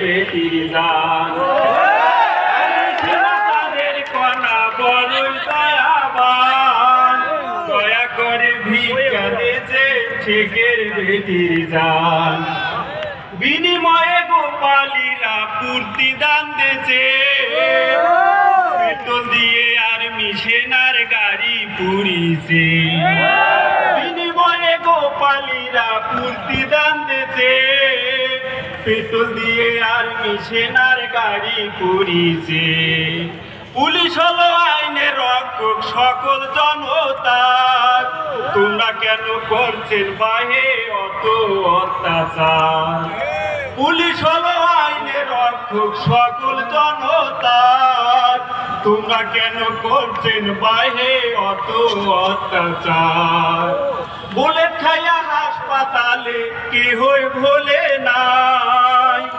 বেটির জান তাদের কণা বড়ই দয়াবান দয়া করে ভিক্ষা দিয়েছে ঠেকের বেটির জান বিনিময়ে গোপালীরা পূর্তি দান দিয়েছে পেট্রোল দিয়ে আর মিশেনার গাড়ি পুরিছে বিনিময়ে গোপালীরা পূর্তি দান দিয়েছে পেট্রোল দিয়ে আর মিশেনার গাড়ি পুরিছে পুলিশ হলো আইনের রক্ষক সকল জনতার তোমরা কেন করছেন বাহে অত অত্যাচার পুলিশ হলো আইনের রক্ষক সকল জনতার তোমরা কেন করছেন বাহে অত অত্যাচার বুলেট খাইয়া হাসপাতালে কেহই ভোলে নাই